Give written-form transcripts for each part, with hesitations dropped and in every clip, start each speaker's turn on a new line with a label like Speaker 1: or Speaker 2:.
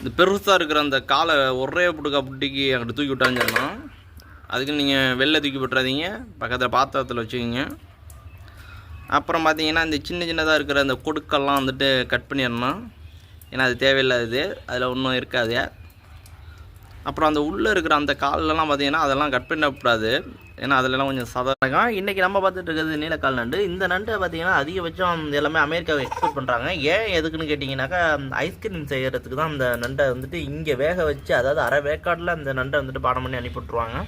Speaker 1: இந்த பெருசாக இருக்கிற அந்த காலை ஒரே புட்டுக்கா புட்டிக்கு அங்கிட்ட தூக்கி விட்டான்னு சொல்லலாம். அதுக்கு நீங்கள் வெளில தூக்கி விட்டுறாதீங்க, பக்கத்தில் பாத்திரத்தில் வச்சுக்கிங்க. அப்புறம் பார்த்தீங்கன்னா இந்த சின்ன சின்னதாக இருக்கிற அந்த கொடுக்கெல்லாம் வந்துட்டு கட் பண்ணிடணும். ஏன்னா அது தேவையில்லாதது, அதில் ஒன்றும் இருக்காது. அப்புறம் அந்த உள்ளே இருக்கிற அந்த காலெலாம் பார்த்தீங்கன்னா அதெல்லாம் கட் பண்ணக்கூடாது, ஏன்னா அதிலலாம் கொஞ்சம் சாதாரணம். இன்றைக்கி நம்ம பார்த்துட்டு இருக்கிறது நீலக்கால் நண்டு. இந்த நண்டை பார்த்தீங்கன்னா அதிகபட்சம் எல்லாமே அமெரிக்காவை எக்ஸ்போர்ட் பண்ணுறாங்க. ஏன் எதுக்குன்னு கேட்டிங்கனாக்கா, ஐஸ்கிரீம் செய்கிறதுக்கு தான் அந்த நண்டை வந்துட்டு இங்கே வேக வச்சு, அதாவது அரை வேக்காட்டில் அந்த நண்டை வந்துட்டு பாடம் பண்ணி அனுப்பிவிட்ருவாங்க.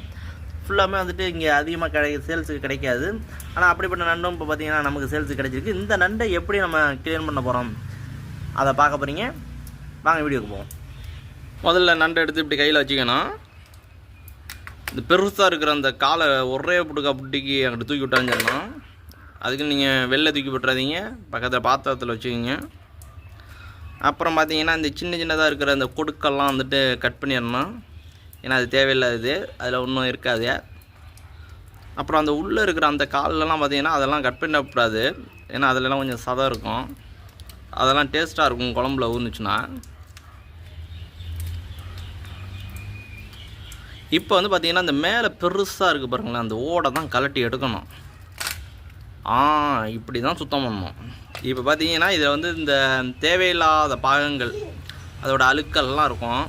Speaker 1: ஃபுல்லாமே வந்துட்டு இங்கே அதிகமாக சேல்ஸுக்கு கிடைக்காது. ஆனால் அப்படிப்பட்ட நண்டும் இப்போ பார்த்தீங்கன்னா நமக்கு சேல்ஸுக்கு கிடைச்சிருக்கு. இந்த நண்டை எப்படி நம்ம க்ளீன் பண்ண போகிறோம் அதை பார்க்க போகிறீங்க. வாங்க வீடியோக்கு போவோம். முதல்ல நண்டை எடுத்து இப்படி கையில் வச்சுக்கணும். இந்த பெருசாக இருக்கிற அந்த காலை ஒரே புட்டுக்கா புட்டிக்கு அங்கிட்ட தூக்கி விட்டான்னு சொல்லலாம். அதுக்கு நீங்கள் வெளில தூக்கி விட்டுறாதீங்க, பக்கத்தில் பாத்திரத்தில் வச்சுக்கிங்க. அப்புறம் பார்த்தீங்கன்னா இந்த சின்ன சின்னதாக இருக்கிற அந்த கொடுக்கெல்லாம் வந்துட்டு கட் பண்ணிடணும். ஏன்னா அது தேவையில்லாதது, அதில் ஒன்றும் இருக்காது. அப்புறம் அந்த உள்ளே இருக்கிற அந்த காலெலாம் பார்த்தீங்கன்னா அதெல்லாம் கட் பண்ணக்கூடாது, ஏன்னா அதிலலாம் கொஞ்சம் சதம் இருக்கும். அதெல்லாம் டேஸ்ட்டாக இருக்கும் குழம்புல ஊறுனுச்சுன்னா. இப்போ வந்து பார்த்திங்கன்னா இந்த மேலே பெருசாக இருக்குது பாருங்களேன், அந்த ஓடை தான் கலட்டி எடுக்கணும். இப்படி தான் சுத்தம் பண்ணணும். இப்போ பார்த்தீங்கன்னா இதில் வந்து இந்த தேவையில்லாத பாகங்கள், அதோட அழுக்கெல்லாம் இருக்கும்,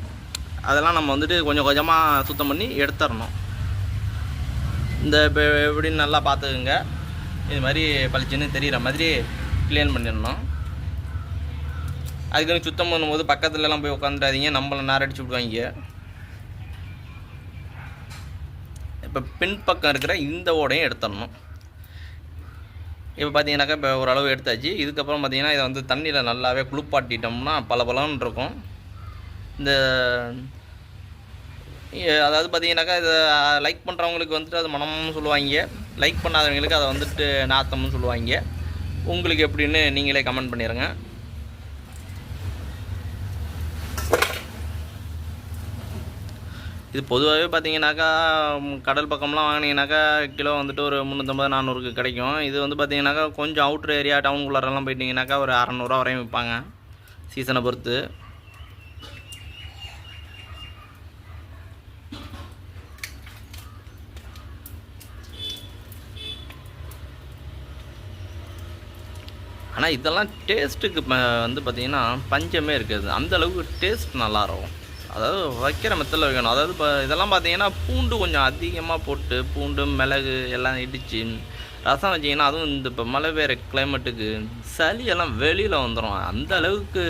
Speaker 1: அதெல்லாம் நம்ம வந்துட்டு கொஞ்சம் கொஞ்சமாக சுத்தம் பண்ணி எடுத்துடணும். இந்த இப்போ எப்படின்னு நல்லா பார்த்துக்குங்க. இது மாதிரி பளிச்சுன்னு தெரிகிற மாதிரி க்ளீன் பண்ணிடணும். அதுக்கு சுத்தம் பண்ணும்போது பக்கத்துலலாம் போய் உட்காந்துடாதீங்க, நம்மளை நாரடிச்சு விடுவாங்க. இப்போ பின்பக்கம் இருக்கிற இந்த ஓடையும் எடுத்துடணும். இப்போ பார்த்தீங்கன்னாக்கா இப்போ ஓரளவு எடுத்தாச்சு. இதுக்கப்புறம் பார்த்தீங்கன்னா இதை வந்து தண்ணியில் நல்லாவே குளிப்பாட்டிட்டோம்னா பலன்னு இருக்கும். இந்த அதாவது பார்த்தீங்கன்னாக்கா இதை லைக் பண்ணுறவங்களுக்கு வந்துட்டு அது மனம்னு சொல்லுவாங்க, லைக் பண்ணாதவங்களுக்கு அதை வந்துட்டு நாத்தம்னு சொல்லுவாங்க. உங்களுக்கு எப்படின்னு நீங்களே கமெண்ட் பண்ணிடுங்க. இது பொதுவாகவே பார்த்தீங்கன்னாக்கா கடல் பக்கம்லாம் வாங்கினீங்கன்னாக்கா கிலோ வந்துட்டு ஒரு 350-400க்கு கிடைக்கும். இது வந்து பார்த்தீங்கன்னாக்கா கொஞ்சம் அவுட்ரு ஏரியா டவுனுக்குள்ளாரெல்லாம் போயிட்டீங்கன்னாக்கா ஒரு 600 வரையும் விற்பாங்க சீசனை பொறுத்து. ஆனால் இதெல்லாம் டேஸ்ட்டுக்கு வந்து பார்த்திங்கன்னா பஞ்சமே இருக்காது, அந்தளவுக்கு டேஸ்ட் நல்லாயிருக்கும். அதாவது வைக்கிற மெத்தடில் வைக்கணும். அதாவது இப்போ இதெல்லாம் பார்த்தீங்கன்னா பூண்டு கொஞ்சம் அதிகமாக போட்டு, பூண்டு மிளகு எல்லாம் இடித்து ரசம் வச்சிங்கன்னா, அதுவும் இந்த இப்போ மழை பெய்கிற கிளைமேட்டுக்கு சளியெல்லாம் வெளியில் வந்துடும். அந்த அளவுக்கு